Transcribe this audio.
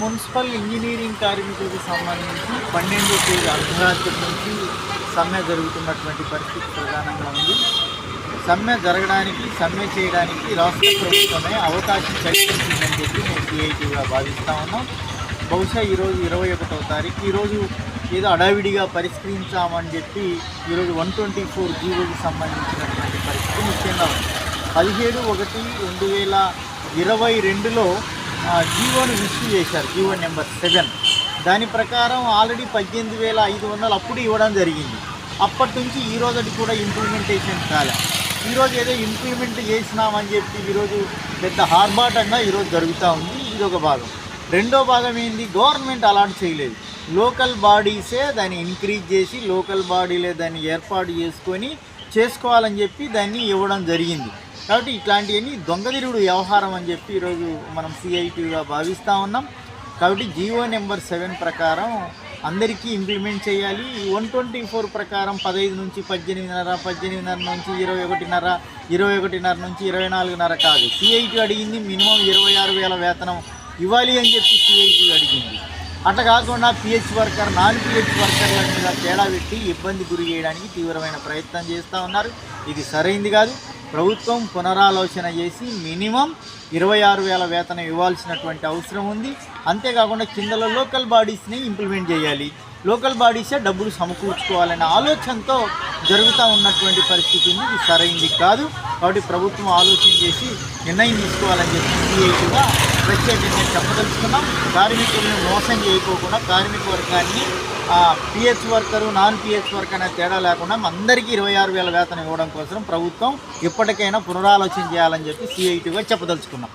Municipal engineering కార్మికులకు సంబంధించి 12వ తేదీ అర్ధరాత్రి నుంచి సమ్మె జరుగుతున్నటువంటి పరిస్థితి ప్రధానంగా ఉంది. సమ్మె జరగడానికి, సమ్మె చేయడానికి రాష్ట్ర ప్రభుత్వమే అవకాశం కల్పించిందని చెప్పి మేము సిఐటిగా భావిస్తూ ఉన్నాం. బహుశా ఈరోజు 21వ తారీఖు, ఈరోజు ఏదో అడావిడిగా పరిష్కరించామని చెప్పి ఈరోజు 124 జీవోకి సంబంధించినటువంటి పరిస్థితి ముఖ్యంగా ఉంది. 17/1/2022లో జీవోను ఇష్యూ చేశారు, జీవో నెంబర్ 7. దాని ప్రకారం ఆల్రెడీ 18,500 అప్పుడు ఇవ్వడం జరిగింది. అప్పటి నుంచి ఈ రోజుకి కూడా ఇంప్లిమెంటేషన్ కాలే. ఈరోజు ఏదో ఇంప్లిమెంట్ చేసినామని చెప్పి ఈరోజు పెద్ద ఆర్భాటంగా ఈరోజు జరుగుతూ ఉంది. ఇది ఒక భాగం. రెండో భాగం ఏంది, గవర్నమెంట్ అలాట్ చేయలేదు. లోకల్ బాడీసే దాన్ని ఇంక్రీజ్ చేసి లోకల్ బాడీలే దాన్ని ఏర్పాటు చేసుకోవాలని చెప్పి దాన్ని ఇవ్వడం జరిగింది. కాబట్టి ఇట్లాంటివన్నీ దొంగదిరుడు వ్యవహారం అని చెప్పి ఈరోజు మనం సిఐటిగా భావిస్తూ ఉన్నాం. కాబట్టి జీవో నెంబర్ 7 ప్రకారం అందరికీ ఇంప్లిమెంట్ చేయాలి. 124 ప్రకారం 15 నుంచి 18.5, 18.5 నుంచి 21.5, 21.5 నుంచి 24.5 కాదు. సిఐటి అడిగింది మినిమం 26,000 వేతనం ఇవ్వాలి అని చెప్పి సిఐటి అడిగింది. అట్లా కాకుండా పిహెచ్ వర్కర్, నాన్ పిహెచ్ వర్కర్ల మీద తేడా పెట్టి ఇబ్బంది గురి చేయడానికి తీవ్రమైన ప్రయత్నం చేస్తూ ఉన్నారు. ఇది సరైంది కాదు. ప్రభుత్వం పునరాలోచన చేసి మినిమం 26,000 వేతనం ఇవ్వాల్సినటువంటి అవసరం ఉంది. అంతేకాకుండా కిందలో లోకల్ బాడీస్ని ఇంప్లిమెంట్ చేయాలి, లోకల్ బాడీసే డబ్బులు సమకూర్చుకోవాలనే ఆలోచనతో జరుగుతూ ఉన్నటువంటి పరిస్థితి ఉంది. ఇది సరైంది కాదు. కాబట్టి ప్రభుత్వం ఆలోచన చేసి నిర్ణయం తీసుకోవాలని చెప్పి సిఐటిగా ప్రత్యేకంగా చెప్పదలుచుకున్నాం. కార్మికులను మోసం చేయకోకుండా కార్మిక వర్గాన్ని pH worker, non pH worker అనే తేడా లేకుండా అందరికీ 26,000 వేతనం ఇవ్వడం కోసం ప్రభుత్వం ఇప్పటికైనా పునరాలోచన చేయాలని చెప్పి సిఐటిగా చెప్పదలుచుకున్నాం.